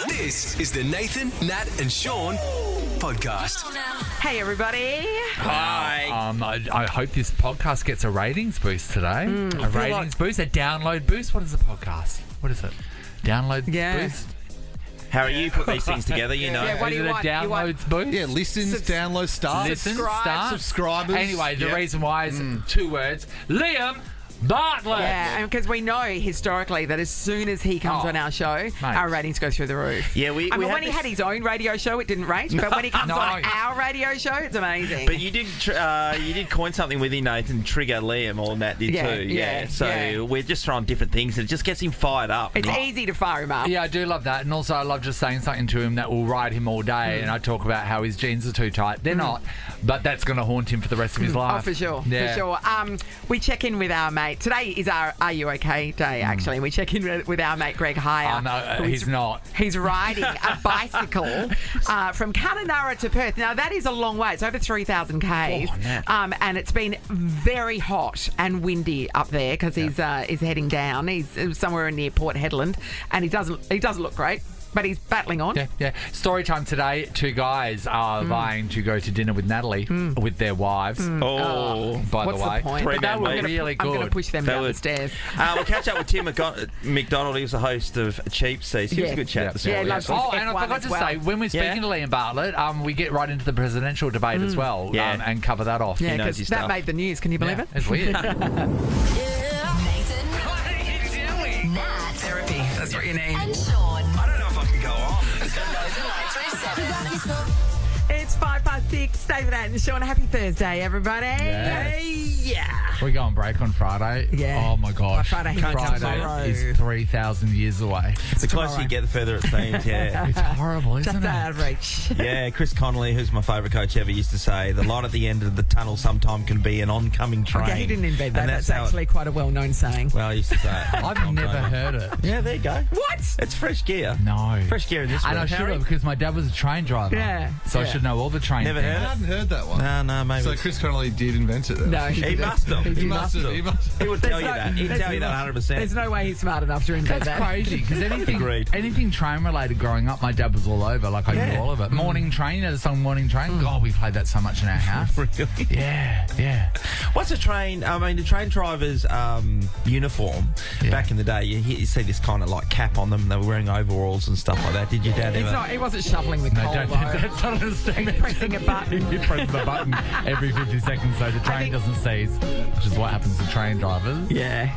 This is the Nathan, Nat and Sean podcast. Hey, everybody. Hi. I hope this podcast gets a ratings boost today. A ratings boost, a download boost. What is a podcast? What is it? Download boost? How are you put these things together, you know? Yeah, what do Is you it want? a downloads boost? Yeah, listens, downloads, stars. Listen, start. Subscribers. Anyway, the Yeah. reason why is 2 words. Liam Bartlett. Yeah, because we know historically that as soon as he comes on our show, our ratings go through the roof. Yeah, we I mean, had when he this- had his own radio show, it didn't rate, but when he comes on our radio show, it's amazing. But you did coin something with him, Nathan, trigger Liam, or Nat did too. Yeah. So we're just throwing different things, and it just gets him fired up. It's easy to fire him up. Yeah, I do love that. And also I love just saying something to him that will ride him all day. And I talk about how his jeans are too tight. They're not, but that's going to haunt him for the rest of his life. Oh, for sure, Yeah. for sure. We check in with our mate. Today is our Are You OK day, actually. We check in with our mate Greg Hire. Oh, no, he's not. He's riding a bicycle from Kununurra to Perth. Now, that is a long way. It's over 3,000 Ks. And it's been very hot and windy up there because he's heading down. He's somewhere near Port Hedland, and he doesn't look great. But he's battling on. Yeah. Story time today. 2 guys are vying to go to dinner with Natalie with their wives. Oh, by What's the way. the point? Three But they man were week. really good. I'm going to push them down the stairs. We'll catch up with Tim McDonald. He was the host of Cheap Seats. He was a good chat this morning. loves Oh, his and I F1 forgot as to well. say, when we're speaking to Liam Bartlett, we get right into the presidential debate as well and cover that off. Yeah, knows because his that stuff. made the news. Can you believe it? It's weird. What are you doing? Nat, Therapy. That's what you need. and Sean. I don't know if I can go on. 937. It's 6:05. David and Sean. Happy Thursday, everybody. Yeah. We go on break on Friday. Yeah. Oh, my gosh. By Friday, tomorrow. is 3,000 years away. The closer you get, the further it seems, yeah. It's horrible, isn't Just it? out of reach. Yeah, Chris Connolly, who's my favourite coach ever, used to say, the light at the end of the tunnel sometime can be an oncoming train. Okay, he didn't invent that. And That's how actually quite a well-known saying. Well, he used to say it. I've never heard it. Yeah, there you go. What? It's fresh gear. No. Fresh gear in this And room. I should Harry? have, because my dad was a train driver. Yeah. So I should know all the train Never things. heard I it. hadn't heard that one. No, maybe. So Chris Connolly did invent it then. No, He didn't. must have. He He must have. He must have. He would tell you that. He'd tell you that 100%. There's no way he's smart enough to invent That's that. crazy, because Agreed. anything train related growing up, my dad was all over. Like, I knew all of it. Morning Train, you know the song Morning Train? God, we played that so much in our house. Really? Yeah. What's a train? I mean, the train driver's uniform back in the day, you see this kind of like cap on them. They were wearing overalls and stuff like that. Did your dad ever? He wasn't shoveling the coal, Don't, though. that's not understanding. Pressing a button. You press the button every 50 seconds so the train doesn't seize, which is what happens to train drivers. Yeah.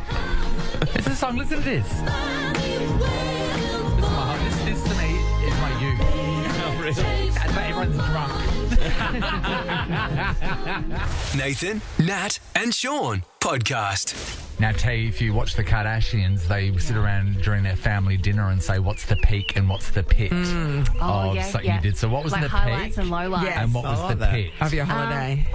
It's a song, listen to this. This to me is my youth. Oh, really? But everyone's drunk. Nathan, Nat and Sean podcast. Now, tell you, if you watch the Kardashians, they sit around during their family dinner and say, what's the peak and what's the pit of something you did. So what was like the highlights peak and lowlights. Yes. and what I was like the that. pit? Of your holiday.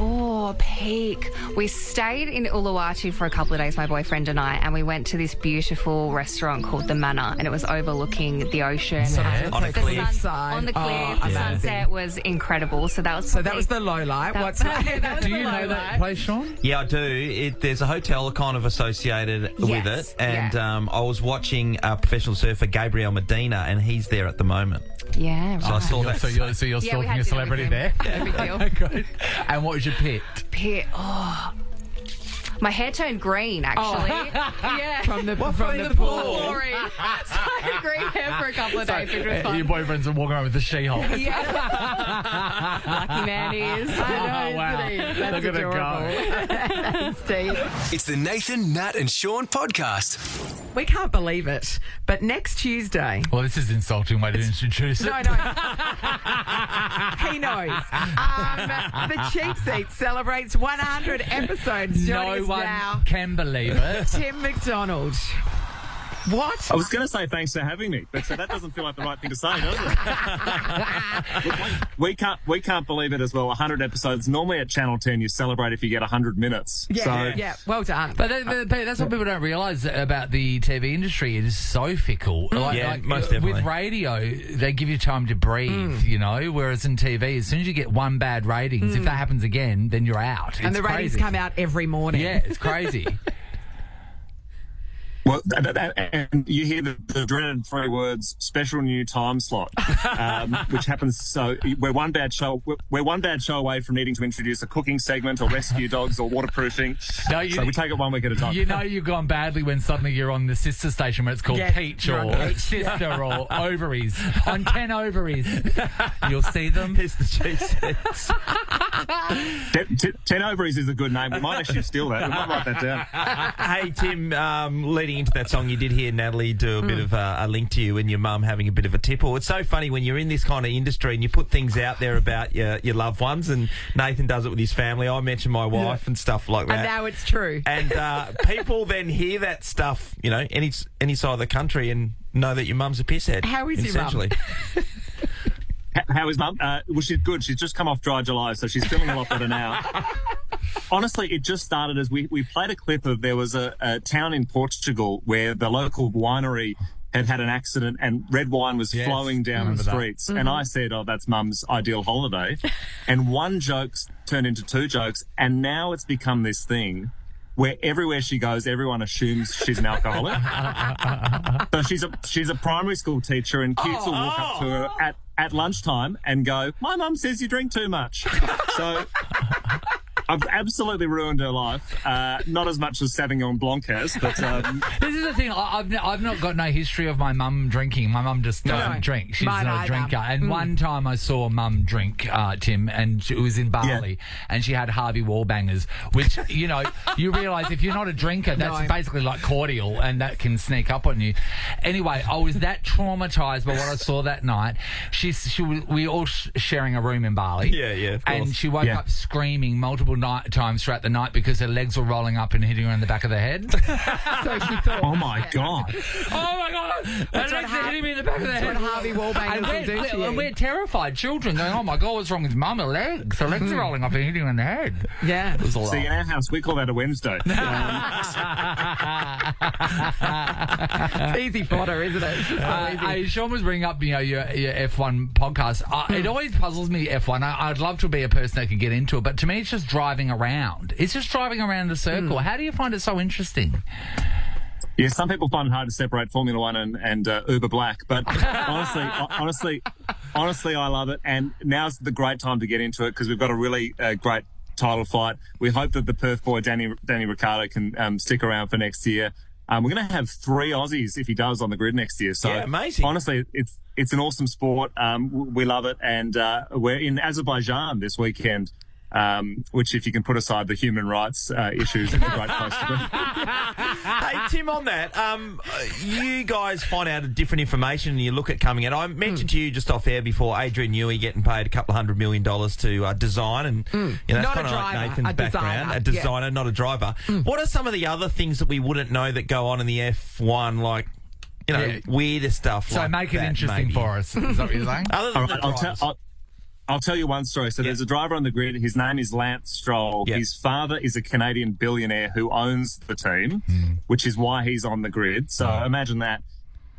Peak. We stayed in Uluwatu for a couple of days, my boyfriend and I, and we went to this beautiful restaurant called The Manor, and it was overlooking the ocean. On a cliff. On the cliff. Oh, the amazing. sunset was incredible. So that was So that was the low light. that- What's that was Do the you know low that light. place, Sean? Yeah, I do. There's a hotel kind of associated with Yes, it, and I was watching a professional surfer, Gabriel Medina, and he's there at the moment. Yeah, So I right. saw that. So you're Yeah, we stalking had a dinner celebrity with there? him. No big deal. Good. And what was your pit? Pit. My hair turned green, actually. Yeah. from the pool? Glory. So I had green hair for a couple of days, which was fun. Your boyfriend's walking around with the She-Hulk. Yeah. Lucky man he is. Oh, wow. Look at it go. Steve. It's the Nathan, Nat and Sean podcast. We can't believe it, but next Tuesday... Well, this is an insulting way to introduce it. No. He knows. The Cheap Seat celebrates 100 episodes. No Joining us one now, can believe it. Tim McDonald. What? I was going to say thanks for having me, but that doesn't feel like the right thing to say, does it? we can't believe it as well. 100 episodes. Normally at Channel 10, you celebrate if you get 100 minutes. Yeah, well done. But that's what people don't realise about the TV industry. It is so fickle. Most definitely. With radio, they give you time to breathe, you know, whereas in TV, as soon as you get one bad ratings, if that happens again, then you're out. And It's the ratings crazy. come out every morning. Yeah, it's crazy. Well, and you hear the dreaded 3 words, special new time slot, which happens. So we're one bad show away from needing to introduce a cooking segment or rescue dogs or waterproofing. So we take it 1 week at a time. You know you've gone badly when suddenly you're on the sister station where it's called Peach or Sister or Ovaries. On 10 Ovaries. You'll see them. Here's the cheese sets. 10 Ovaries is a good name. We might actually steal that. We might write that down. Hey, Tim, leading into that song, you did hear Natalie do a bit of a link to you and your mum having a bit of a tipple. It's so funny when you're in this kind of industry and you put things out there about your loved ones, and Nathan does it with his family. I mention my wife and stuff like that. And now it's true. And people then hear that stuff, you know, any side of the country and know that your mum's a pisshead. How is your mum? How is Mum? Well, she's good. She's just come off Dry July, so she's feeling a lot better now. Honestly, it just started as we played a clip of there was a town in Portugal where the local winery had an accident and red wine was flowing down the streets. And I said, that's Mum's ideal holiday. And one joke turned into 2 jokes, and now it's become this thing where everywhere she goes, everyone assumes she's an alcoholic. So she's a primary school teacher, and kids will walk up to her at lunchtime and go, "My mum says you drink too much." So I've absolutely ruined her life. Not as much as Sauvignon Blanc has, but... This is the thing. I've not got no history of my mum drinking. My mum just doesn't drink. She's not a drinker. And one time I saw Mum drink, Tim, and it was in Bali, and she had Harvey Wallbangers, which, you know, you realise if you're not a drinker, that's basically like cordial, and that can sneak up on you. Anyway, I was that traumatised by what I saw that night. We were all sharing a room in Bali. Yeah, of course. And she woke up screaming multiple times throughout the night because her legs were rolling up and hitting her in the back of the head. So she thought, oh my God. Her legs are hitting me in the back of the head. That's what Harvey Wallbangers will do to you. And we're terrified children going, oh my God, what's wong with Mum? Her legs are rolling up and hitting her in the head. Yeah. See, in our house, we call that a Wednesday. It's easy fodder, isn't it? Sean was bringing up, your F1 podcast. It always puzzles me, F1. I'd love to be a person that could get into it, but to me, it's just driving around. It's just driving around the circle. How do you find it so interesting? Yeah, some people find it hard to separate Formula One and Uber Black, but honestly, I love it. And now's the great time to get into it because we've got a really great title fight. We hope that the Perth boy Danny Ricciardo can stick around for next year. We're going to have 3 Aussies if he does on the grid next year. So amazing. Honestly, it's an awesome sport. We love it, and we're in Azerbaijan this weekend. Which, if you can put aside the human rights issues, it's a great place to be. Hey, Tim, on that, you guys find out different information and you look at coming out. I mentioned to you just off air before Adrian Newey getting paid $200 million to design, and that's kind of like Nathan's background. A designer, not a driver. What are some of the other things that we wouldn't know that go on in the F1, like, weirder stuff? So like make it that, interesting for us. Is that what you're saying? Other than All right, I'll tell you one story. So there's a driver on the grid. His name is Lance Stroll. His father is a Canadian billionaire who owns the team, which is why he's on the grid. So imagine that.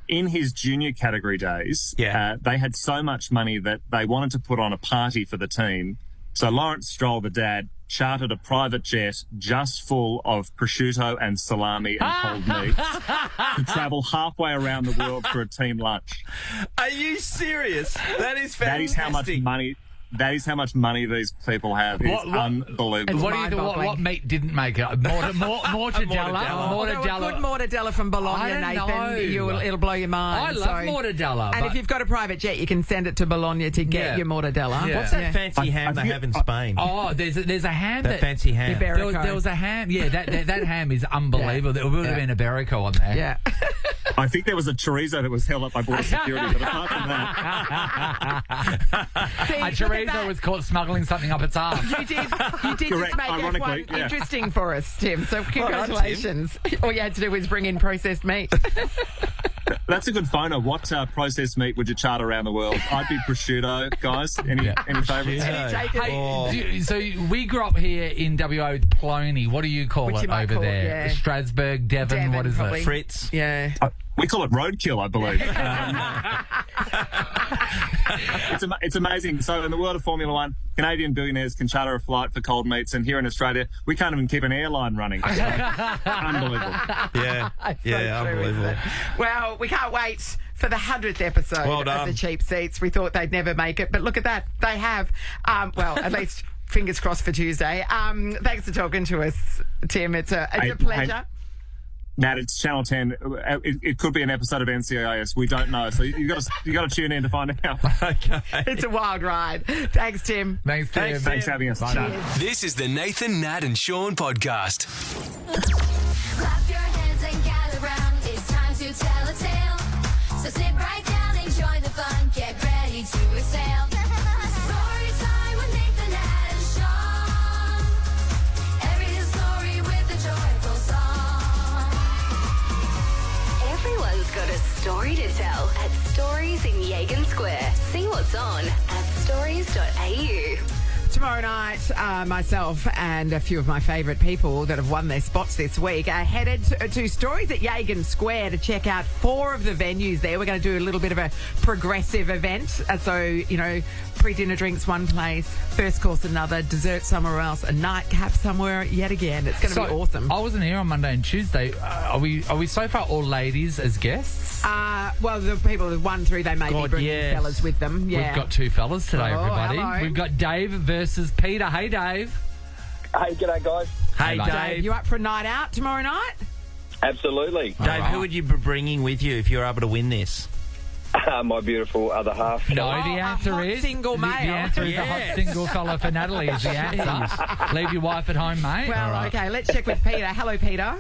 In his junior category days, they had so much money that they wanted to put on a party for the team. So Lawrence Stroll, the dad, chartered a private jet just full of prosciutto and salami and cold meat to travel halfway around the world for a team lunch. Are you serious? That is fantastic. That is how much money these people have. It's unbelievable. What meat didn't make it? Mortadella. Good mortadella from Bologna, Nathan. It'll blow your mind. I love mortadella. And if you've got a private jet, you can send it to Bologna to get your mortadella. What's that fancy ham they have in Spain? Oh, there's a ham. That fancy ham. There was a ham. Yeah, that ham is unbelievable. There would have been a Iberico on there. Yeah. I think there was a chorizo that was held up by border security, but apart from that... A chorizo was caught smuggling something up its arse. You did Correct. just make Ironically, F1 interesting for us, Tim. So congratulations. All you had to do was bring in processed meat. That's a good phoner. What processed meat would you charter around the world? I'd be prosciutto, guys. Any favourites? So we grew up here in WA with Plony. What do you call it over there? Strasbourg, Devon, what is probably. it? Fritz. Yeah. We call it roadkill, I believe. It's amazing. So in the world of Formula One, Canadian billionaires can charter a flight for cold meats, and here in Australia, we can't even keep an airline running. So, unbelievable. Yeah, unbelievable. Well, we can't wait for the 100th episode Well of done. The Cheap Seats. We thought they'd never make it, but look at that. They have. Well, at least fingers crossed for Tuesday. Thanks for talking to us, Tim. It's a pleasure. Nat, it's Channel 10. It could be an episode of NCIS. We don't know, so you got to tune in to find out. Okay. It's a wild ride. Thanks, Tim. Thanks, Tim. Thanks for having us. This is the Nathan, Nat, and Sean podcast. Clap your hands and gather round. It's time to tell a tale. So sit right down, enjoy the fun, get ready to exhale. Story time with Nathan, Nat, and Sean. Every story with a joyful song. Everyone's got a story to tell at Stories in Yagan Square. See what's on at stories.au. Tomorrow night, myself and a few of my favourite people that have won their spots this week are headed to Stories at Yagan Square to check out 4 of the venues there. We're going to do a little bit of a progressive event. So, you know, pre-dinner drinks one place, first course another, dessert somewhere else, a nightcap somewhere yet again. It's going to be awesome. I wasn't here on Monday and Tuesday. Are we so far all ladies as guests? Well, the people who've won through, they may be bringing fellas with them. Yeah. We've got 2 fellas today, everybody. Hello. We've got Dave versus Peter. Hey, Dave. Hey, g'day, guys. Hey, Hello. Dave. You up for a night out tomorrow night? Absolutely. Dave, Alright. who would you be bringing with you if you were able to win this? My beautiful other half. No, Oh, the a answer hot is single the male. answer is a hot Yes. single fella for Natalie is the answer. Leave your wife at home, mate. Well, okay, let's check with Peter. Hello, Peter.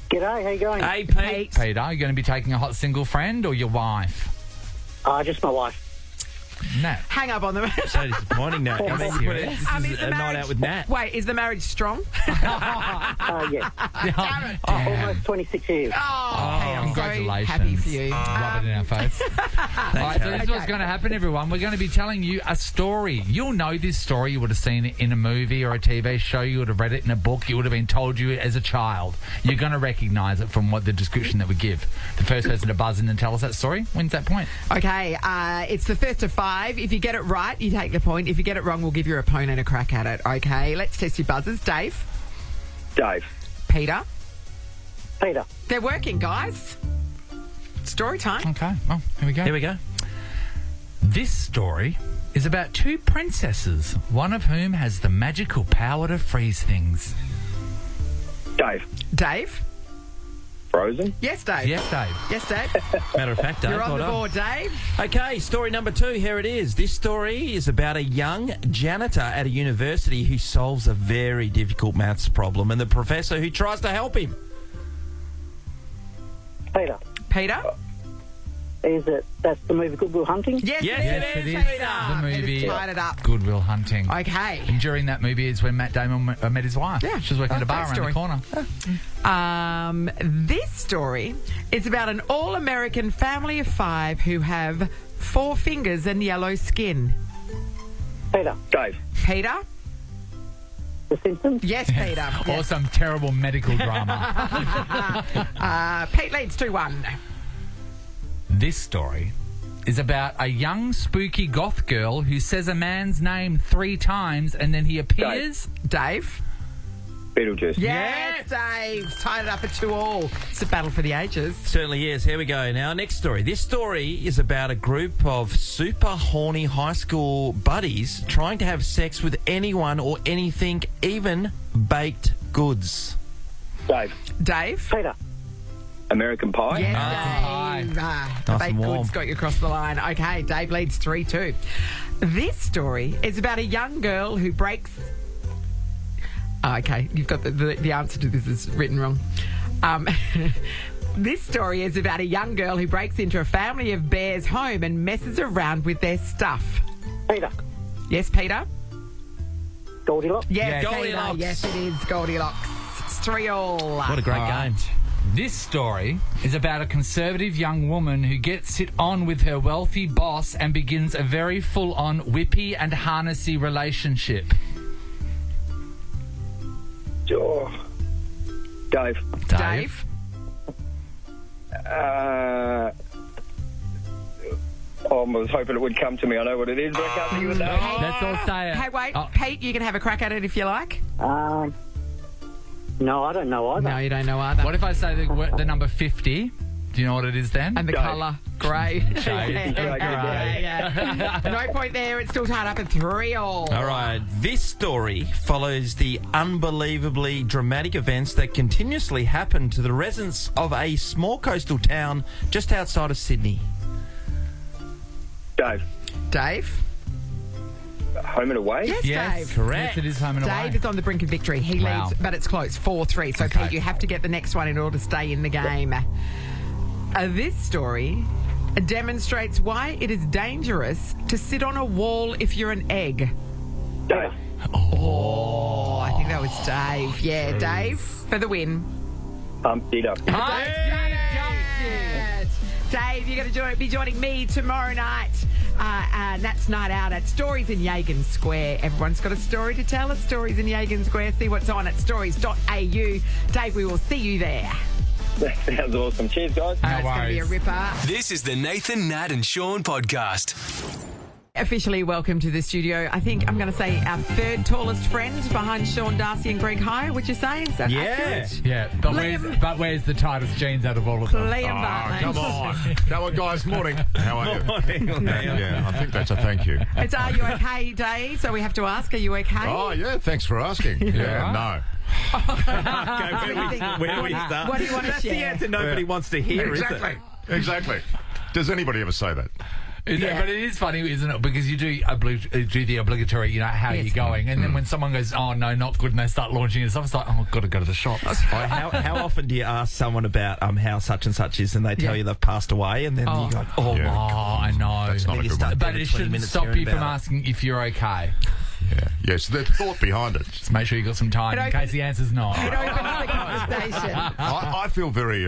G'day, how you going? Hey, Pete. Peter, are you going to be taking a hot single friend or your wife? Just my wife. Nat. Hang up on them. So disappointing, Nat. I mean, you put it, this is Is the a night out with Nat. Wait, is the marriage strong? Yeah. Damn. Almost 26 years. Oh, hey, I'm so Congratulations. happy for you. Rub it in our face. All right, so this is what's going to happen, everyone. We're going to be telling you a story. You'll know this story. You would have seen it in a movie or a TV show. You would have read it in a book. You would have been told you as a child. You're going to recognise it from what the description that we give. The first person to buzz in and tell us that story wins that point. Okay, it's the first of 5. If you get it right, you take the point. If you get it wrong, we'll give your opponent a crack at it. Okay, let's test your buzzers. Dave. Dave. Peter. Peter. They're working, guys. Story time. Okay, well, here we go. Here we go. This story is about 2 princesses, one of whom has the magical power to freeze things. Dave. Dave. Frozen. Yes, Dave. Yes, Dave. Yes, Dave. Matter of fact, Dave. You're on well the done. board, Dave. Okay, story number 2. Here it is. This story is about a young janitor at a university who solves a very difficult maths problem and the professor who tries to help him. Peter. Peter. That's the movie Good Will Hunting? Yes, Yes, it is, it is. Peter. The movie. It is tied it up. Good Will Hunting. Okay. And during that movie is when Matt Damon met his wife. Yeah. She was working at a bar Great around story. the corner. This story is about an all-American family of 5 who have 4 fingers and yellow skin. Peter. Dave. Peter? The Simpsons? Yes, Peter. Or Yes. some terrible medical drama. Pete leads 2-1. This story is about a young spooky goth girl who says a man's name 3 times and then he appears. Dave? Beetlejuice. Yes, Dave. Tied it up at 2-2. It's a battle for the ages. Certainly is. Here we go. Now, next story. This story is about a group of super horny high school buddies trying to have sex with anyone or anything, even baked goods. Dave. Dave? Peter. American Pie. Yes, Pie. Dave. Nice Baked and warm. goods got you across the line. Okay, Dave leads 3-2. This story is about a young girl who breaks... Oh, okay, you've got the answer to this is written wrong. This story is about a young girl who breaks into a family of bears' home and messes around with their stuff. Peter. Yes, Peter? Goldilocks. Yes, Yes. Peter. Goldilocks. Yes, it is Goldilocks. It's 3-3. What a great All right. game. This story is about a conservative young woman who gets it on with her wealthy boss and begins a very full-on whippy and harnessy relationship. Oh. Dave. Dave? I was hoping it would come to me. I know what it is, but I can't think of the name. Let's all say it. Hey, wait, Oh. Pete, you can have a crack at it if you like. No, I don't know either. No, you don't know either. What if I say the number 50? Do you know what it is then? And the Dave. colour, grey. Yeah. No point there. It's still tied up at 3-3. All right, this story follows the unbelievably dramatic events that continuously happen to the residents of a small coastal town just outside of Sydney. Dave. Dave? Home and away? Yes, Dave. Correct. Yes, it is home and away. Dave is on the brink of victory. He Wow. leads, but it's close, 4-3. So, Okay. Pete, you have to get the next one in order to stay in the game. This story demonstrates why it is dangerous to sit on a wall if you're an egg. Dave. Oh, I think that was Dave. Yeah, Dave for the win. Humpty Dumpty. Dave's done it. Dave, you're going to be joining me tomorrow night. And that's night out at Stories in Yagan Square. Everyone's got a story to tell at Stories in Yagan Square. See what's on at stories.au. Dave, we will see you there. That sounds awesome. Cheers, guys. It's going to be a ripper. This is the Nathan, Nat and Sean podcast. Officially welcome to the studio. I think I'm going to say our third tallest friend behind Sean, Darcy and Greg High. Would you say? Is that accurate? Yeah, but where's the tightest jeans out of all of them? Liam Bartlett. Come on. Come on, guys. Morning. How are you? Morning, Liam. Yeah, I think that's a thank you. It's Are You Okay Day, so we have to ask, are you okay? Oh, yeah, thanks for asking. Yeah, no. Where do we start? What do you want to That's the share? answer nobody wants to hear, is it? Exactly. Does anybody ever say that? But it is funny, isn't it? Because you do the obligatory, how Yes. you're going. And then when someone goes, oh, no, not good, and they start launching it, it's like, oh, I've got to go to the shops. How often do you ask someone about how such and such is and they tell you they've passed away and then you go, oh, Yeah. my Oh, God. I know. That's not a good one. But it shouldn't stop you from asking if you're okay. Yeah. Yes, the thought behind it. Just make sure you got some time in case the answer's not. It opens the conversation. I feel very,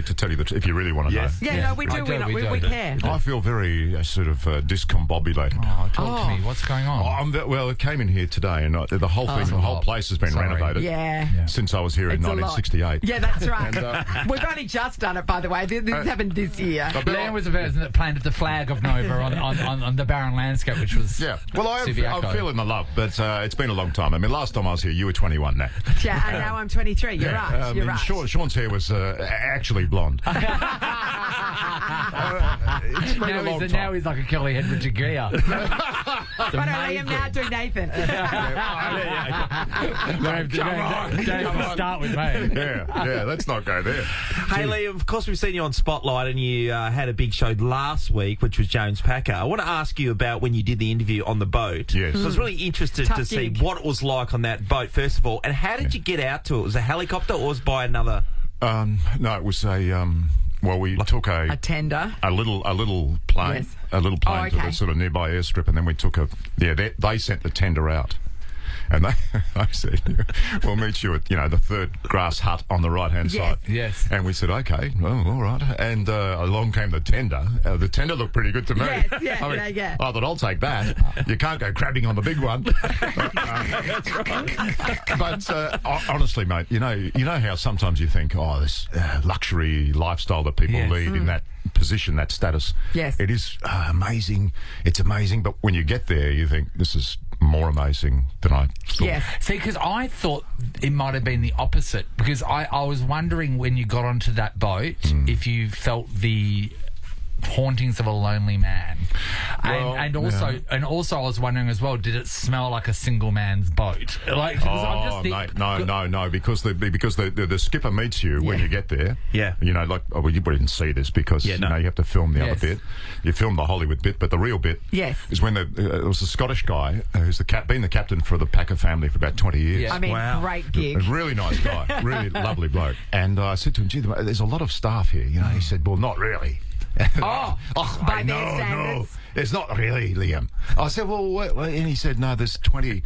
to tell you the truth, if you really want to Yes. know. Yeah, no, we do. We care. I feel very sort of discombobulated. Oh, talk to me. What's going on? Well, it came in here today, and the whole thing, the whole place has been Sorry. renovated Yeah. since I was here in It's a lot. 1968. Yeah, that's right. And, We've only just done it, by the way. This happened this year. Liam was the person that planted the flag of Nova on the barren landscape, which was Yeah, well, I'm Subiaco. feeling the love, but it's been a long time. I mean, last time I was here, you were 21 now. Yeah, and now I'm 23. You're right. You're right. Sean's hair was actually blonde. It's been a long now time. he's like a Kelly head Richard Gere. But Liam now do Nathan. Don't start with me. Yeah, let's not go there. Hey, Lee, of course, we've seen you on Spotlight and you had a big show last week, which was James Packer. I want to ask you about when you did the interview on the boat. Yes. So I was really interested Tough to see gig. what it was like on that boat, first of all, and how did you get out to it? Was it a helicopter or was it by another? No, it was a. Well, we took A tender. a little plane, Yes. a little plane to okay. the sort of nearby airstrip, and then we took they sent the tender out. And they said, we'll meet you at, the third grass hut on the right-hand Yes. side. Yes. And we said, okay, well, all right. And along came the tender. The tender looked pretty good to me. Yes, yeah, yeah. I thought, I'll take that. You can't go crabbing on the big one. But honestly, mate, you know how sometimes you think, this luxury lifestyle that people Yes. lead in that position, that status. Yes. It is amazing. It's amazing. But when you get there, you think, this is more amazing than I thought. Yes. See, because I thought it might have been the opposite. Because I was wondering when you got onto that boat if you felt the hauntings of a lonely man, and also I was wondering as well, did it smell like a single man's boat? Like, 'cause I'm just Mate, no, because the skipper meets you when you get there. Yeah. You didn't see this because you have to film the other bit. You film the Hollywood bit, but the real bit Yes. is when it was a Scottish guy who's been the captain for the Packer family for about 20 years. Yeah. I mean, Wow. great A gig. really nice guy, really lovely bloke. And I said to him, gee, there's a lot of staff here. He said, well, not really. Oh, by their no, standards. it's not really, Liam. I said, well, what? And he said, no, there's 28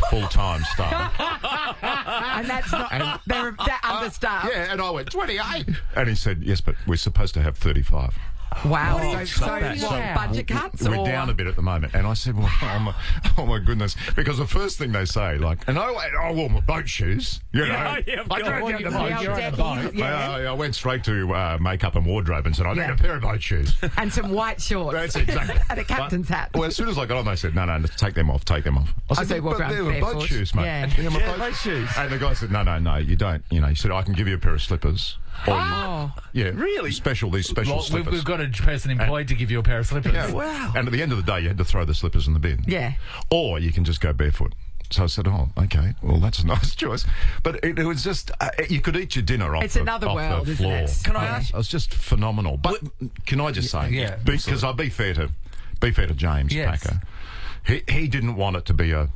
full-time staff. And that's not, they're understaffed. Yeah, and I went, 28? And he said, yes, but we're supposed to have 35. Wow. So So budget cuts? We're or? down a bit at the moment. And I said, well, oh my goodness. Because the first thing they say, like, and I wore my boat shoes. You know, of I course. drove down to boat. You're on a boat. I went straight to makeup and wardrobe and said, I need a pair of boat shoes. And some white shorts. That's exactly. And a captain's hat. Well, as soon as I got on, they said, no, take them off. I said, walk but around they were boat barefoot. shoes, mate. Yeah. They're my boat shoes. And the guy said, no, you don't. You know, he said, I can give you a pair of slippers. Or really? These special slippers. We've got a person employed to give you a pair of slippers. Yeah. Wow. And at the end of the day, you had to throw the slippers in the bin. Yeah. Or you can just go barefoot. So I said, oh, okay, well, that's a nice choice. But it was just, you could eat your dinner off It's the, another off world, the isn't floor. it? Can I ask? It was just phenomenal. But can I just say, because I'll be fair to James Packer, he didn't want it to be an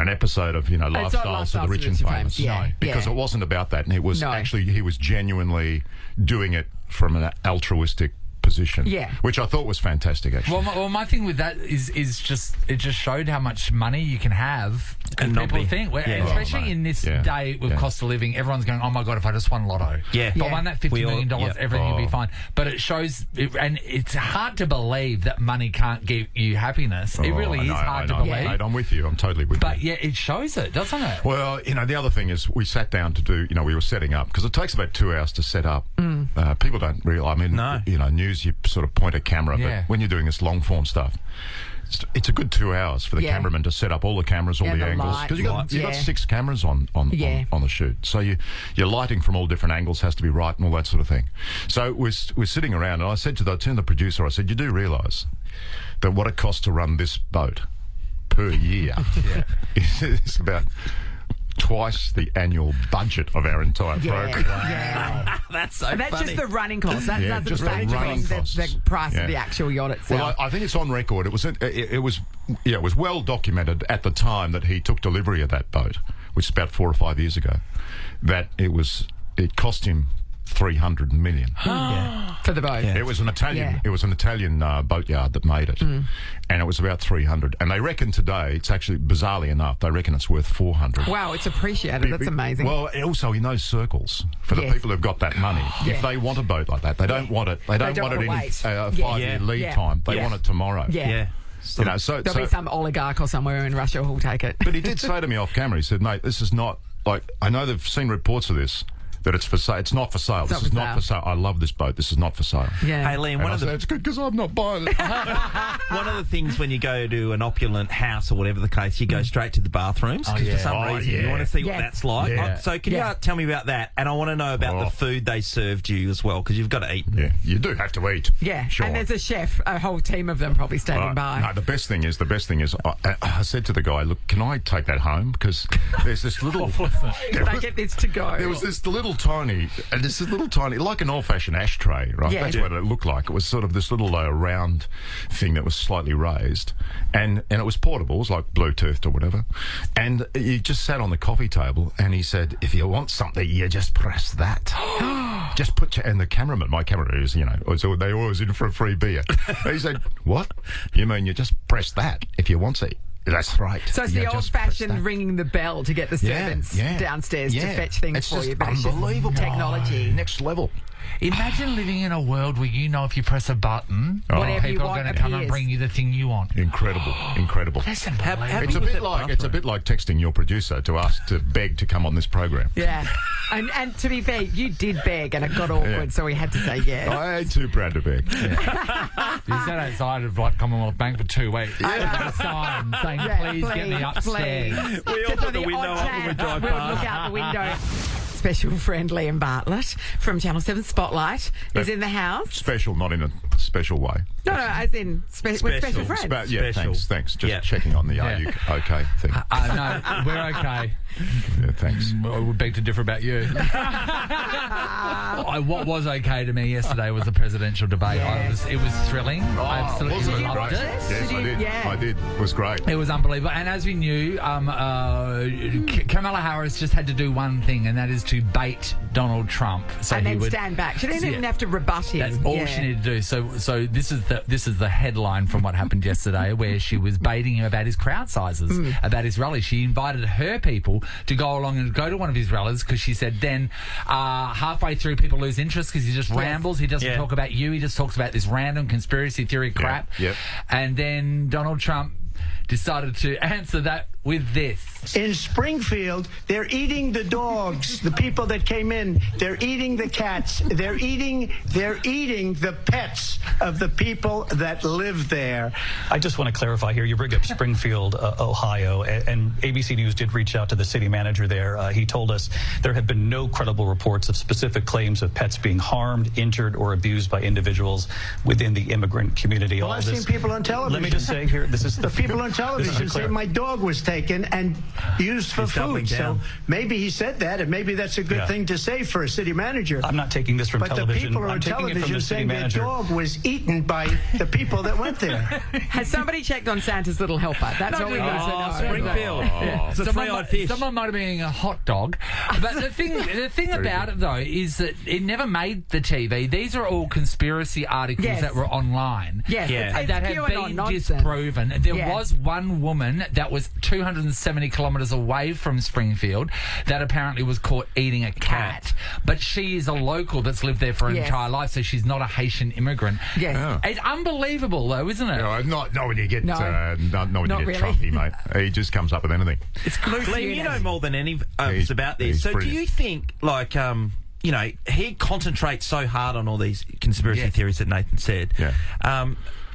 episode of, lifestyles of the rich and famous. Yeah. Because it wasn't about that. And it was No. actually, he was genuinely doing it from an altruistic position. Yeah. Which I thought was fantastic, actually. Well, my thing with that is just it just showed how much money you can have. And not people be- think, yeah. especially mate. in this Yeah. day with Yeah. cost of living, everyone's going, oh my God, if I just won lotto. Yeah. If I Yeah. won that $50 million, everything would be fine. But it shows, and it's hard to believe that money can't give you happiness. It really I is know, hard to I know. believe. Mate, I'm with you. I'm totally with you. But yeah, it shows it, doesn't it? Well, the other thing is we sat down to do, we were setting up, because it takes about 2 hours to set up. People don't realise, news, you sort of point a camera, Yeah. but when you're doing this long-form stuff, it's a good 2 hours for the Yeah. cameraman to set up all the cameras, all Yeah, the the angles. lights, Because you've got yeah. 6 cameras on the shoot. So your lighting from all different angles has to be right and all that sort of thing. So we're sitting around, and I turned to the producer, I said, you do realise that what it costs to run this boat per year is about twice the annual budget of our entire program. Yeah. That's so And that's funny. just the running cost. That doesn't just the factor running in costs. the price Yeah. of the actual yacht itself. Well, I think it's on record. It was well documented at the time that he took delivery of that boat, which is about 4 or 5 years ago, that it cost him $300 million. For the boat. It was an Italian. Yeah. It was an Italian boatyard that made it, and it was about 300. And they reckon today it's actually, bizarrely enough, they reckon it's worth 400. Wow, it's appreciated. That's amazing. Well, also in those circles, for the Yes. people who've got that money, Yeah. if they want a boat like that, they don't want it. They don't want it wanna in wait. a Yeah. 5-year lead Yeah. time. They Yeah. want it tomorrow. yeah. Yeah. There'll be some oligarch or somewhere in Russia who'll take it. But he did say to me off camera, he said, mate, this is not, like, I know they've seen reports of this, that it's for sale. It's not for sale. This is not for sale. I love this boat. This is not for sale. Yeah. Hey, Liam, And I said, it's good because I'm not buying it. one of the things when you go to an opulent house or whatever the case, you go straight to the bathrooms because for some reason you want to see what Yes. that's like. Yeah. So can you tell me about that? And I want to know about the food they served you as well, because you've got to eat. Yeah, you do have to eat. Yeah, Sure. and there's a chef, a whole team of them probably standing by. No, the best thing is, I said to the guy, look, can I take that home? Because there's this little... Can I get this to go? There was this little tiny, like an old-fashioned ashtray, right? Yeah. That's what it looked like. It was sort of this little round thing that was slightly raised, and it was portable. It was like Bluetoothed or whatever. And you just sat on the coffee table, and he said, if you want something, you just press that. Just put your... And the cameraman, my camera is, so they always in for a free beer. He said, what? You mean you just press that if you want it? That's right. So it's You the just press old-fashioned that. ringing the bell to get the servants downstairs to fetch things it's for just you. But it's just unbelievable technology. Next level. Imagine living in a world where if you press a button, Whatever you people are want going to come and appears. bring you the thing you want. Incredible. That's unbelievable. It's a bit like texting your producer to ask to beg to come on this program. Yeah. And to be fair, you did beg and it got awkward, so we had to say yes. I ain't too proud to beg. You sat outside of Commonwealth Bank for 2 weeks. With a sign saying, please get me upstairs. Please. We all Just put on the window odd up when chance, we drive we'll past. look out the window. Special friend Liam Bartlett from Channel 7 Spotlight is in the house. Special, not in a special way. No, as in we're special friends. Yeah, Special. thanks. Just Yeah. checking on the are you okay thing. No, we're okay. Yeah, thanks. I would beg to differ about you. What was okay to me yesterday was the presidential debate. Yes. It was thrilling. I absolutely Was it? loved Right. it. Yes, Did I you- did. yeah. I did. It was great. It was unbelievable. And as we knew, Kamala Harris just had to do one thing, and that is to bait Donald Trump. So And he then would stand back. She didn't even Yeah. have to rebut him. That's all she needed to do. So So this is the headline from what happened yesterday, where she was baiting him about his crowd sizes, about his rally. She invited her people to go along and go to one of his rallies because she said then halfway through people lose interest because he just rambles. He doesn't talk about you. He just talks about this random conspiracy theory crap. Yep. And then Donald Trump decided to answer that with this. In Springfield, they're eating the dogs, the people that came in. They're eating the cats. They're eating the pets of the people that live there. I just want to clarify here. You bring up Springfield, Ohio, and ABC News did reach out to the city manager there. He told us there have been no credible reports of specific claims of pets being harmed, injured, or abused by individuals within the immigrant community. Well, I've seen people on television. Let me just say here, this is the people on television say my dog was taken and used for food. So maybe he said that, and maybe that's a good thing to say for a city manager. I'm not taking this from television. But the people I'm on taking it from television the city saying their manager. dog was eaten by the people that went there. Has somebody checked on Santa's little helper? That's what we need to know. Springfield. It's a three-eyed fish. Someone might have been eating a hot dog. But the thing about it, though, is that it never made the TV. These are all conspiracy articles that were online. Yes, it's that have QAnon been nonsense. disproven. There was one woman that was 270 kilometres away from Springfield that apparently was caught eating a cat. But she is a local that's lived there for her entire life, so she's not a Haitian immigrant. Yes. Oh. It's unbelievable, though, isn't it? Not when you get not when you get really. Trumpy, mate. He just comes up with anything. It's Glenn, you know more than any of us about this. So brilliant. do you think, like, you know, he concentrates so hard on all these conspiracy theories that Nathan said. Yeah.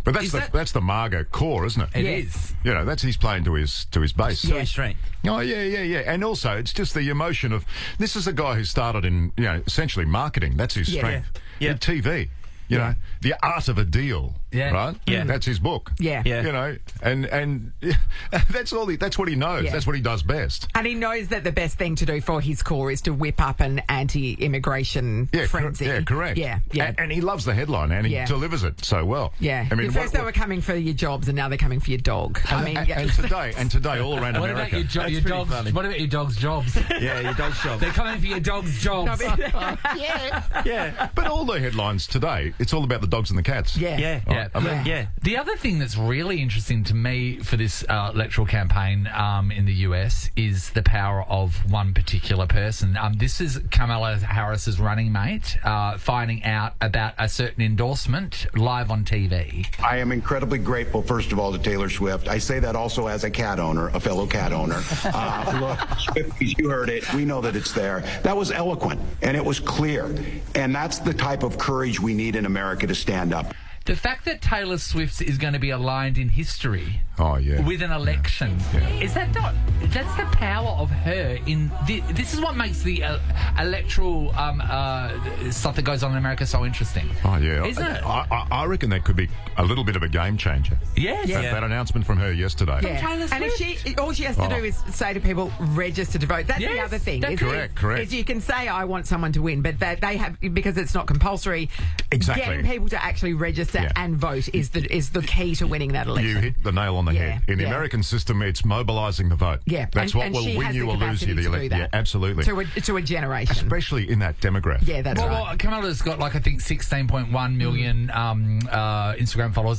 But that's the Margo core, isn't it? It is. You know, he's playing to his base. To his strength. Oh, yeah. And also, it's just the emotion of, this is a guy who started in, essentially marketing. That's his strength. Yeah. In TV. You know, the art of a deal, right? Yeah. That's his book. Yeah. You know, and that's what he knows. Yeah. That's what he does best. And he knows that the best thing to do for his core is to whip up an anti-immigration frenzy. Yeah, correct. Yeah. And he loves the headline, and he delivers it so well. Yeah. I mean, first they were coming for your jobs, and now they're coming for your dog. And today, all around What America. about your dog's? What about your dog's jobs? Yeah, your dog's job. They're coming for your dog's jobs. Yeah. But all the headlines today, it's all about the dogs and the cats. Yeah. The other thing that's really interesting to me for this electoral campaign in the US is the power of one particular person. This is Kamala Harris's running mate finding out about a certain endorsement live on TV. I am incredibly grateful, first of all, to Taylor Swift. I say that also as a cat owner, a fellow cat owner. Look, Swifties, you heard it. We know that it's there. That was eloquent, and it was clear. And that's the type of courage we need in America to stand up. The fact that Taylor Swift is going to be aligned in history with an election, is that not... That's the power of her in... This is what makes the electoral stuff that goes on in America so interesting. Oh, yeah. Isn't it? I reckon that could be a little bit of a game changer. Yes. That announcement from her yesterday. Yeah. And if all she has to do is say to people, register to vote. That's the other thing. Correct. Is you can say, I want someone to win, but they have, because it's not compulsory, getting people to actually register and vote is the key to winning that election. You hit the nail on the head. In the American system, it's mobilising the vote. Yeah. That's what will win you or lose you the election. Yeah, absolutely. To a generation. Especially in that demographic. Yeah, that's right. Well, Kamala's got, I think, 16.1 million Instagram followers.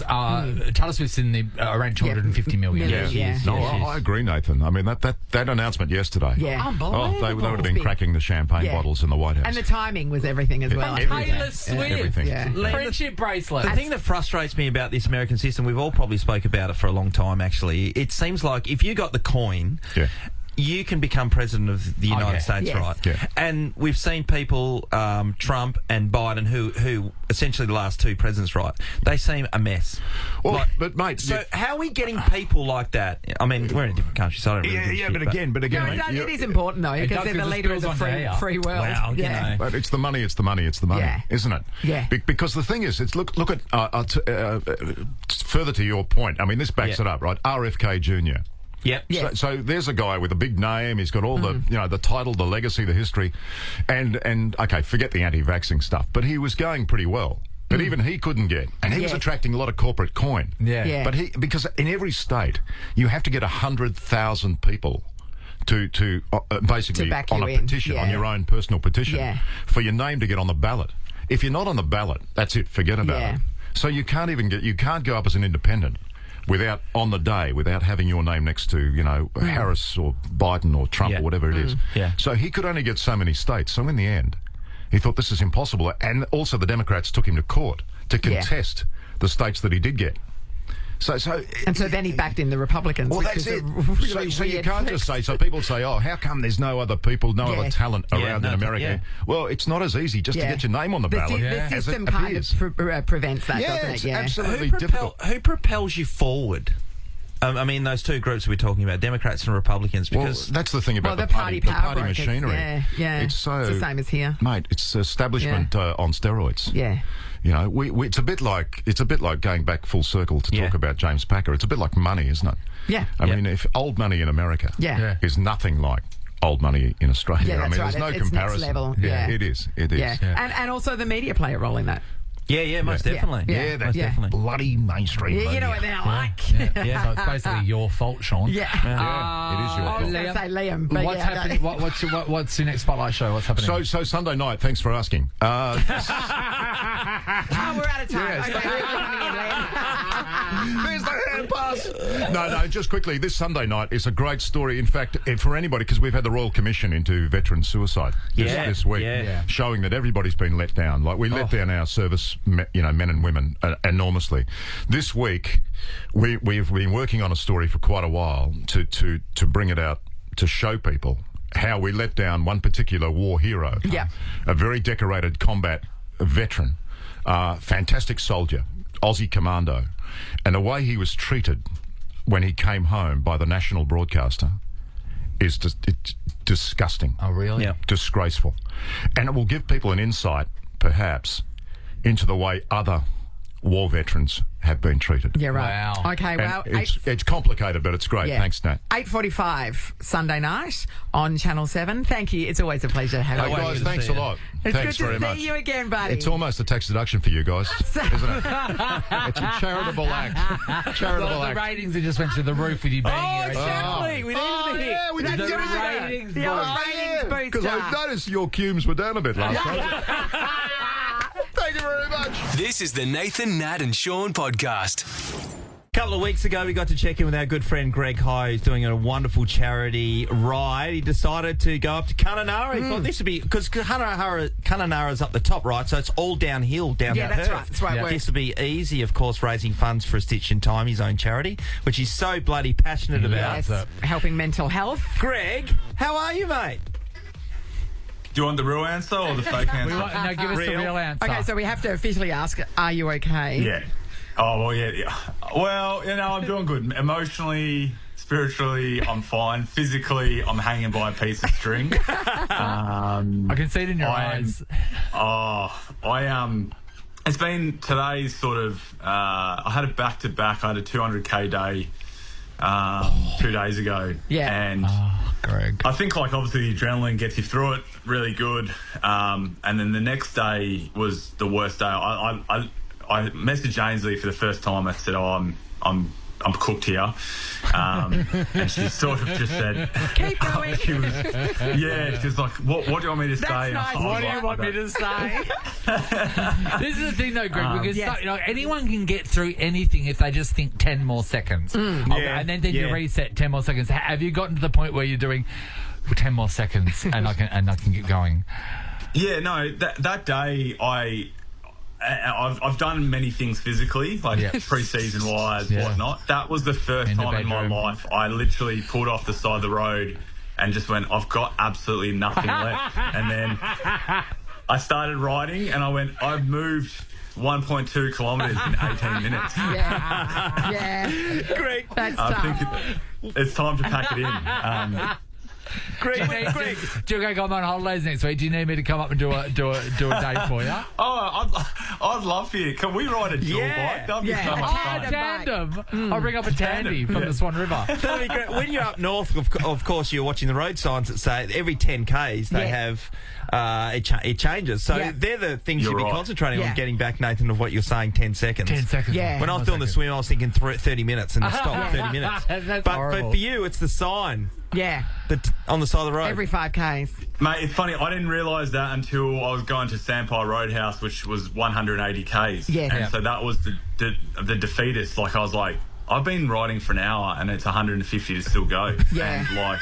Taylor Swift's in the around 250 million. I agree, Nathan. I mean, that announcement yesterday. Yeah. Unbelievable. They would have been cracking the champagne bottles in the White House. And the timing was everything as well. Taylor Swift. Everything. Friendship bracelet. The thing that frustrates me about this American system, we've all probably spoke about it for a long time, actually. It seems like if you got the coin... you can become president of the United States, right? Yeah. And we've seen people, Trump and Biden, who essentially the last two presidents, right? They seem a mess. Well, but mate, so how are we getting people like that? I mean, we're in a different country, so I don't really give a shit, but again, no, it is important though, because they're the leader of the free world. Well, you know. But it's the money, isn't it? Yeah. Because the thing is, it's look at further to your point. I mean, this backs it up, right? RFK Jr. Yep. So there's a guy with a big name. He's got all the the title, the legacy, the history, and okay, forget the anti-vaxxing stuff. But he was going pretty well. But even he couldn't get, and he was attracting a lot of corporate coin. Yeah. But because in every state you have to get 100,000 people to basically back on you a in. petition, on your own personal petition, Yeah. for your name to get on the ballot. If you're not on the ballot, that's it. Forget about it. So you can't go up as an independent without having your name next to, Harris or Biden or Trump or whatever it is. Yeah. So he could only get so many states. So in the end, he thought this is impossible. And also the Democrats took him to court to contest the states that he did get. So then he backed in the Republicans. Well, which that's is it. a really So you weird can't just say. So people say, "Oh, how come there's no other people, no other talent around in America?" yeah. Well, it's not as easy just to get your name on the ballot. The system kind of prevents that, doesn't it? It's Yeah, absolutely difficult. Who propels you forward? I mean, those two groups we're talking about, Democrats and Republicans, because that's the thing about the party power brokers, machinery. Yeah. It's the same as here, mate. It's establishment on steroids. Yeah. It's a bit like going back full circle to talk about James Packer. It's a bit like money, isn't it? Yeah. I mean, if old money in America is nothing like old money in Australia. Yeah, I mean, that's there's right. no It's comparison. next level. Yeah, it is. It is. Yeah. And also the media play a role in that. Yeah, most definitely. That's definitely bloody mainstream. Yeah, you know what they're like. Yeah. So it's basically your fault, Sean. Yeah, it is your I fault. was going to say Liam. But What's happening? What's your next spotlight show? What's happening? So Sunday night. Thanks for asking. We're out of time. There's the hand pass. No, just quickly. This Sunday night is a great story. In fact, for anybody, because we've had the Royal Commission into veteran suicide this week, showing that everybody's been let down. Like we let down our service, men and women enormously. This week, we've been working on a story for quite a while to bring it out to show people how we let down one particular war hero, a very decorated combat veteran, fantastic soldier, Aussie commando, and the way he was treated when he came home by the national broadcaster is it's disgusting. Oh, really? Yeah. Disgraceful. And it will give people an insight, perhaps, into the way other war veterans have been treated. Yeah, right. Wow. Okay, And well... it's complicated, but it's great. Yeah. Thanks, Nat. 8:45 Sunday night on Channel 7. Thank you. It's always a pleasure to have Hey, you. guys, thanks a lot. It's Thanks good very to much. see you again, buddy. It's almost a tax deduction for you guys, isn't it? It's a charitable act. The ratings that just went through the roof with you being here. Exactly. We needed the hit. Yeah, we did The get ratings The old ratings booster. because I noticed your cumes were down a bit last night. Thank you very much. This is the Nathan, Nat and Sean podcast. A couple of weeks ago, we got to check in with our good friend Greg High, who's doing a wonderful charity ride. He decided to go up to Kununurra. He thought this would be, because Kununurra's up the top, right? So it's all downhill down Yeah, that that's Perth. right. That's right. This would be easy, of course, raising funds for A Stitch in Time, his own charity, which he's so bloody passionate about. Yes, helping mental health. Greg, how are you, mate? Do you want the real answer or the fake answer? No, give us the real answer. Okay, so we have to officially ask, are you okay? Yeah. Oh, well, yeah. Well, I'm doing good. Emotionally, spiritually, I'm fine. Physically, I'm hanging by a piece of string. I can see it in your eyes. It's been today's sort of, I had a back-to-back. I had a 200K day 2 days ago. Yeah. And Greg. I think, obviously the adrenaline gets you through it really good. And then the next day was the worst day. I messaged Ainsley for the first time. I said, I'm cooked here. And she sort of just said... Keep going. She was like, what do you want me to say? Nice. What do you want me to say? This is the thing, though, Greg, because anyone can get through anything if they just think 10 more seconds. And then you reset 10 more seconds. Have you gotten to the point where you're doing 10 more seconds and I can get going? Yeah, no, that day I've done many things physically, pre-season wise, whatnot. That was the first time in my life I literally pulled off the side of the road and just went, I've got absolutely nothing left. And then I started riding and I've moved 1.2 kilometres in 18 minutes. Yeah. Greg, That's I tough. think it's time to pack it in. Greg, Do you go on holidays next week? Do you need me to come up and do a day for you? I'd love for you. Can we ride a dual bike? That'd be so much fun. Tandem. I'll bring up a tandy from the Swan River. that'd be great. When you're up north, of course, you're watching the road signs that say every 10 Ks they have it changes. So they're the things you'd be concentrating on getting back, Nathan, of what you're saying, 10 seconds. 10 seconds. Yeah. When I was doing the swim, I was thinking 30 minutes and stop 30 minutes. That's but horrible. for you, it's the sign. Yeah. On the side of the road. Every 5Ks. Mate, it's funny. I didn't realise that until I was going to Sandpire Roadhouse, which was 180 Ks. Yeah. And so that was the defeatist. Like, I was like, I've been riding for an hour and it's 150 to still go. Yeah. And like,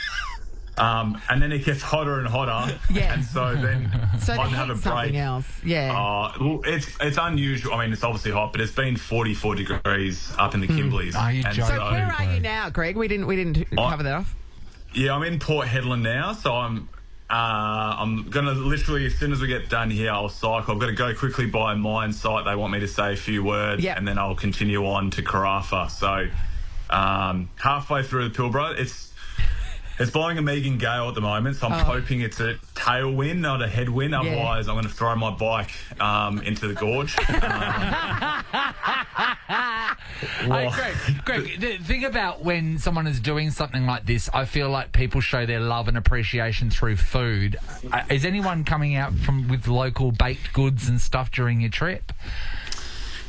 and then it gets hotter and hotter. Yeah. And so then I'd have a break. Something else. Yeah. Well, it's unusual. I mean, it's obviously hot, but it's been 44 degrees up in the Kimberleys. Are you joking? So where are you now, Greg? We didn't cover that off. Yeah, I'm in Port Hedland now, so I'm going to literally, as soon as we get done here, I'll cycle. I've got to go quickly by a mine site. They want me to say a few words, and then I'll continue on to Carafa. So halfway through the Pilbara, it's blowing a Megan gale at the moment, so I'm hoping it's a tailwind, not a headwind. Otherwise, I'm going to throw my bike into the gorge. Greg, think about when someone is doing something like this. I feel like people show their love and appreciation through food. Is anyone coming out with local baked goods and stuff during your trip?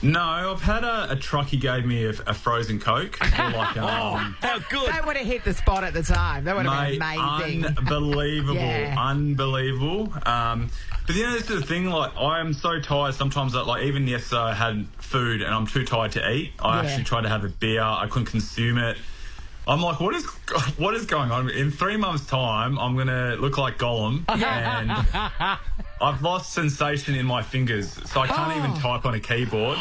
No, I've had a truckie gave me a frozen Coke. Like, how good. That would have hit the spot at the time. That would have been amazing. Unbelievable. Unbelievable. But this is the thing, like, I am so tired sometimes that, like, even yesterday I had food and I'm too tired to eat. I actually tried to have a beer. I couldn't consume it. I'm like, what is going on? In 3 months' time, I'm going to look like Gollum, and I've lost sensation in my fingers, so I can't even type on a keyboard.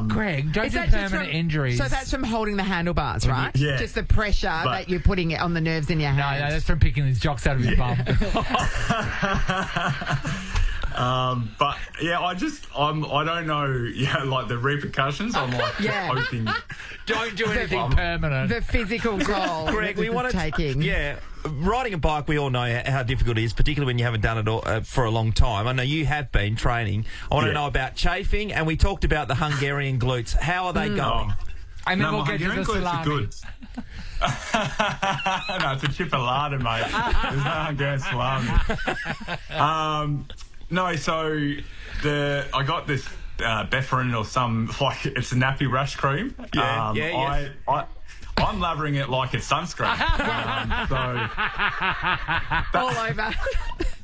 Greg, don't do permanent injuries. So that's from holding the handlebars, right? Yeah. Just the pressure that you're putting on the nerves in your hand. No, that's from picking these jocks out of his bum. But yeah, I don't know, like the repercussions. I'm like hoping. Don't do anything permanent. The physical goal. Greg, we want to taking. Yeah, riding a bike, we all know how difficult it is, particularly when you haven't done it for a long time. I know you have been training. I want to know about chafing, and we talked about the Hungarian glutes. How are they going? And then we'll get to the salami. Good. No, it's a chipolata, mate. There's no Hungarian salami. No, so I got this Befferin or some, like, it's a nappy rash cream. I'm lathering it like it's sunscreen. All over.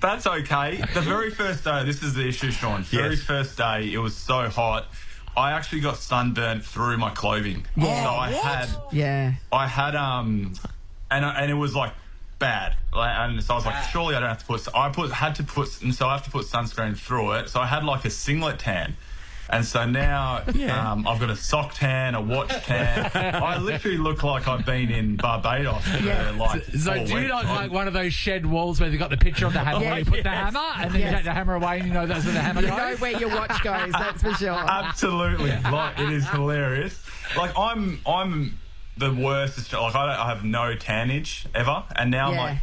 That's okay. The very first day, this is the issue, Sean. Very first day, it was so hot. I actually got sunburnt through my clothing. Yeah. So I had and it was like bad. And so I was like, surely I don't have to put. So I have to put sunscreen through it. So I had like a singlet tan. And so now I've got a sock tan, a watch tan. I literally look like I've been in Barbados. So do you not like one of those shed walls where they've got the picture of the hammer where you put the hammer and then you take the hammer away and you know that's where the hammer goes? You know where your watch goes, that's for sure. Absolutely. Like, it is hilarious. Like, I'm the worst. Like, I have no tannage ever, and now I'm like,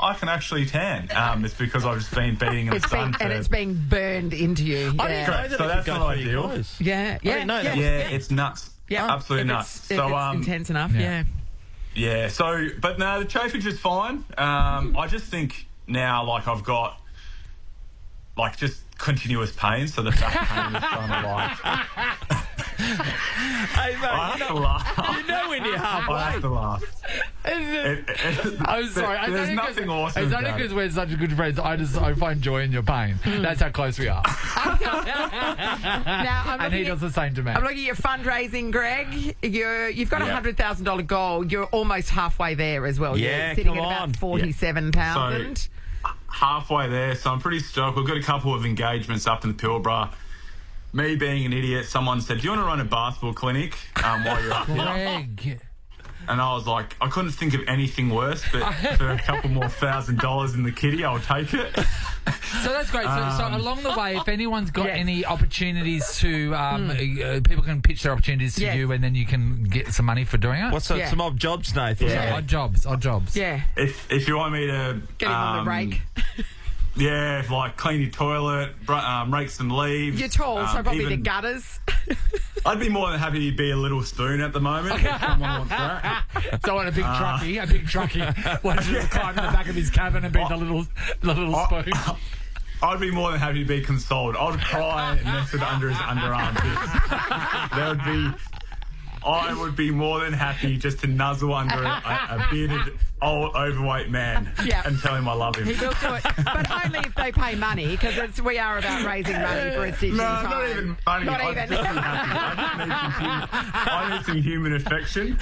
I can actually tan. It's because I've just been beating in the sun. And it's being burned into you. Correct. So that's not ideal. Yeah. It's nuts. Yeah, absolutely nuts. If it's intense enough. Yeah. So, but no, the chafage is fine. I just think now, like, I've got like just continuous pain, so the back pain is kind of like. Hey, mate, I have to laugh. You know when you're halfway. I have to laugh. I'm sorry. There's nothing awesome It's only about because we're such good friends. I find joy in your pain. That's how close we are. And he does the same to me. I'm looking at your fundraising, Greg. You've got a $100,000 goal. You're almost halfway there as well. Yeah, You're sitting at about 47,000. So, halfway there, so I'm pretty stoked. We've got a couple of engagements up in the Pilbara. Me being an idiot, someone said, do you want to run a basketball clinic while you're up here? Greg. And I was like, I couldn't think of anything worse, but for a couple more $1,000 in the kitty, I'll take it. So that's great. So along the way, if anyone's got any opportunities to, people can pitch their opportunities to you, and then you can get some money for doing it. What's some odd jobs, Nathan? Odd jobs. Yeah. If you want me to get him on the rake. Yeah, like clean your toilet, rake some leaves. You're tall, so probably the gutters. I'd be more than happy to be a little spoon at the moment if someone wants that. So I want a big truckie. Wants to climb in the back of his cabin and be the little spoon. I'd be more than happy to be consoled. I'd cry and nest it under his underarm. That would be I would be more than happy just to nuzzle under a bearded, old, overweight man and tell him I love him. He will do it, but only if they pay money, because we are about raising money for a stitch in time. Not even money. Not I'd even. just be happy. I need some human affection.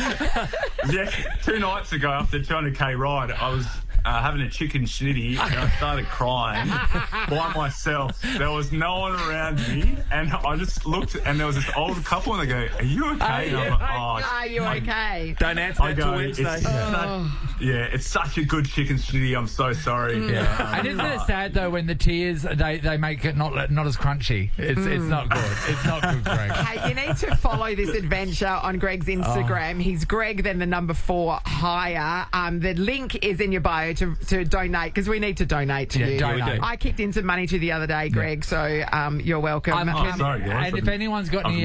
Yeah, 2 nights ago after the 200k ride, I was having a chicken schnitty and I started crying by myself. There was no one around me, and I just looked, and there was this old couple, and they go, "Are you okay?" And I'm like, Are you okay? Don't answer that till Wednesday. It's such a good chicken schnitty. I'm so sorry. And isn't it sad though when the tears they make it not as crunchy? It's not good. It's not good, Greg. Hey, you need to follow this adventure on Greg's Instagram. He's Greg, then the number 4 higher. The link is in your bio to donate, because we need to donate to you. Donate. I kicked in some money to the other day, Greg, so you're welcome. Sorry, guys. And if anyone's got any,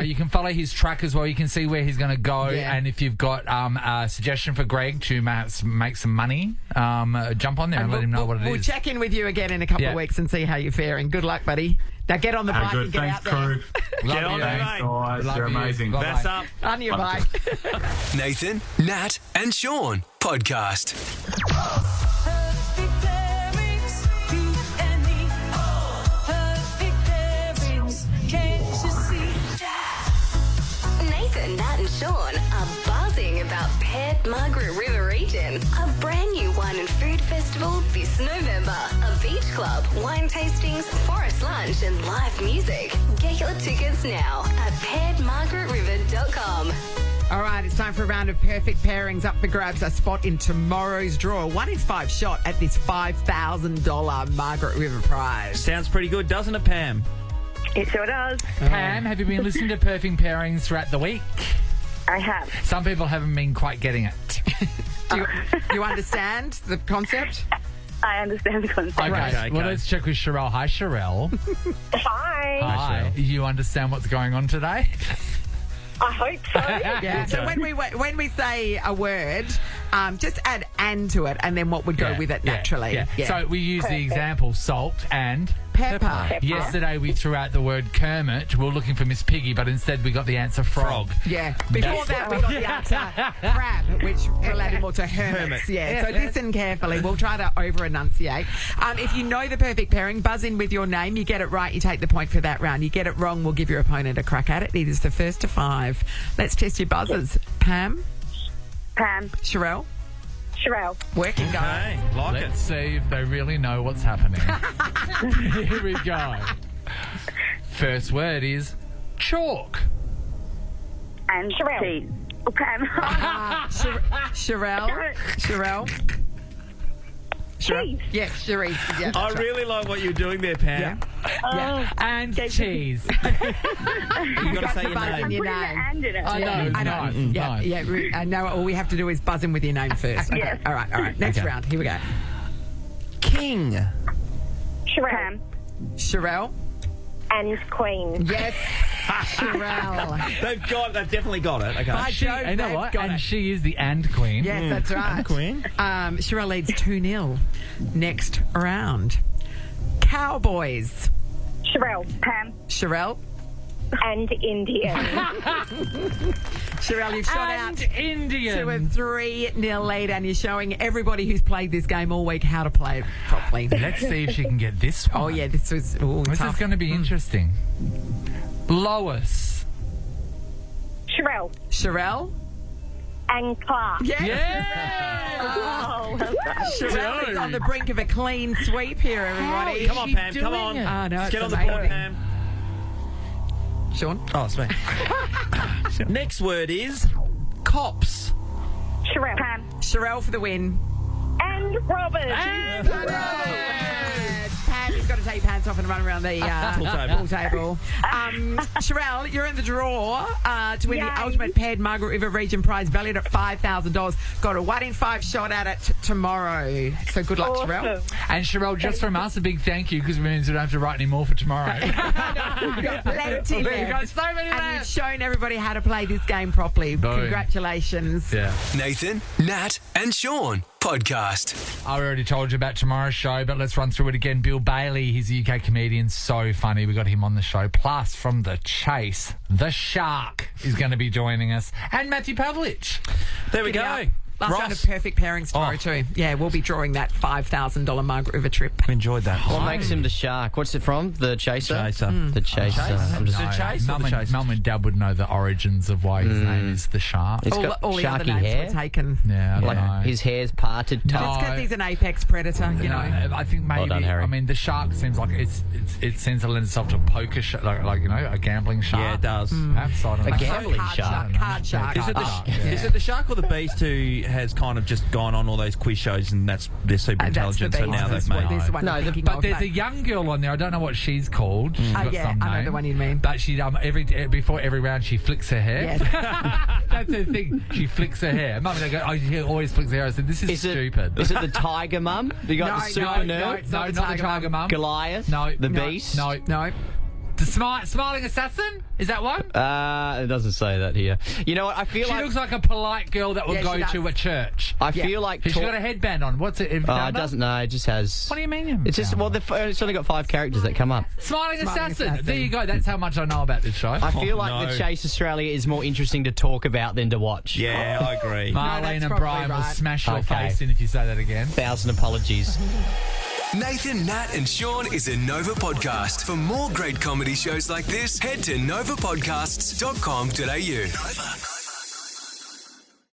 you can follow his track as well. You can see where he's going to go. Yeah. And if you've got a suggestion for Greg to make some money, jump on there and let him know what it is. We'll check in with you again in a couple of weeks and see how you're faring. Good luck, buddy. Now get on the bike and get out there. Crew. Get on there, mate. Guys, you're amazing. That's up. On your bike. Nathan, Nat, and Sean podcast. Perfect pairings, you and me. Perfect pairings, can't you see? Nathan, Nat and Sean are buzzing about Pet Margaret River region. A brand new wine and food festival this November. A beach club, wine tastings, forest lunch and live music. Get your tickets now at petmargaretriver.com. All right, it's time for a round of perfect pairings. Up for grabs, a spot in tomorrow's draw. 1 in 5 shot at this $5,000 Margaret River prize. Sounds pretty good, doesn't it, Pam? It sure does. Pam, have you been listening to Perfect Pairings throughout the week? I have. Some people haven't been quite getting it. Do you understand the concept? I understand the concept. Okay. Well, let's check with Sherelle. Hi, Sherelle. Hi. Hi. You understand what's going on today? I hope so. Yeah. So when we say a word, just add "and" to it, and then what would go with it naturally. Yeah. So we use the example salt and pepper. Yesterday we threw out the word Kermit. We were looking for Miss Piggy, but instead we got the answer frog. Yeah. Before that we got the answer crab, which related more to hermits. Yeah. So listen carefully. We'll try to over-enunciate. If you know the perfect pairing, buzz in with your name. You get it right, you take the point for that round. You get it wrong, we'll give your opponent a crack at it. It is the first to 5. Let's test your buzzers. Pam? Pam. Sherelle? Sherelle. Working, guys. Let's see if they really know what's happening. Here we go. First word is chalk. And Sherelle. Oh, Pam. Sherelle? Cheese. Yes, Cherise. Yeah, I really like what you're doing there, Pam. Yeah. And cheese. You've got to say your name. Your name. And in it. I know. I know. Nice. Yeah. No, all we have to do is buzz in with your name first. Okay. Yes. All right. Next round. Here we go. King. Sherelle. Sherelle. And Queen. Yes. Sherelle. They've definitely got it. Okay. By Jove, You know they've what? got And it. she is the and queen. Yes, that's right. And Queen. Sherelle leads 2-0. Next round. Cowboys. Sherelle. Pam. Sherelle. And Indian. Sherelle, you've shot And out Indian. to a 3-0 lead, and you're showing everybody who's played this game all week how to play it properly. Let's see if she can get this one. Oh, yeah, this was This tough. is going to be interesting. Lois. Sherelle. Sherelle. And Clark. Yes. Yeah. Oh, well done. Sherelle is on the brink of a clean sweep here, everybody. Come on, Pam. Come on. Oh, no, Let's it's get on the amazing. board, Pam. Sean? Oh, it's me. Next word is cops. Sherelle. Pam. Sherelle for the win. And Robert. Pam, you've got to take your pants off and run around the pool table. Sherelle, you're in the draw to win the ultimate paired Margaret River region prize valued at $5,000. Got a 1 in 5 shot at it tomorrow. So good luck, Sherelle. And Sherelle, just from us, a big thank you because it means we don't have to write any more for tomorrow. We've got plenty We've left. got so many And left. you've shown everybody how to play this game properly. Boom. Congratulations. Yeah. Nathan, Nat, and Sean podcast. I already told you about tomorrow's show, but let's run through it again. Bill Bailey, he's a UK comedian, so funny. We got him on the show. Plus, from The Chase, the Shark is going to be joining us. And Matthew Pavlich. There we go. Last round of perfect pairings tomorrow too. Yeah, we'll be drawing that $5,000 Margaret River trip. Enjoyed that. What makes him the Shark? What's it from? The Chaser? The Chaser. I'm No, just Mum and Dad would know the origins of why his name is the Shark. It's got all the other sharky names hair. were taken. Yeah, I don't know. His hair's parted. Just because he's an apex predator, you know. I think maybe. Well done, Harry. I mean, the shark seems like it seems to lend itself to a poker shark, like you know, a gambling shark. Yeah, it does. Perhaps, I don't know. A gambling shark. Card shark. Is it the shark or the beast who has kind of just gone on all those quiz shows and they're super intelligent, so now they've made This is what I'm thinking But of, there's mate. a young girl on there. I don't know what she's called. She's got yeah, some I know name. the one you mean. But she before every round she flicks her hair. Yes. That's the thing. She flicks her hair. Mum, they go, oh, she always flicks her hair. I said, this is stupid. Is it the Tiger Mum? You got the super nerd? it's not the not the Tiger Tiger Mum. Goliath? No. The Beast? No. The smiling assassin? Is that one? It doesn't say that here. You know what? I feel She like looks like a polite girl that would Yeah, go she does. to a church. I feel like She's got a headband on. What's it? it doesn't know. It just has. What do you mean? It's just it's only got 5 characters that come up. Smiling assassin. There you go. That's how much I know about this show. I feel like the Chase Australia is more interesting to talk about than to watch. Yeah, I agree. Marlene and probably Brian will right. smash your Okay. face in if you say that again. 1,000 apologies. Nathan, Nat, and Sean is a Nova podcast. For more great comedy shows like this, head to novapodcasts.com.au. Nova.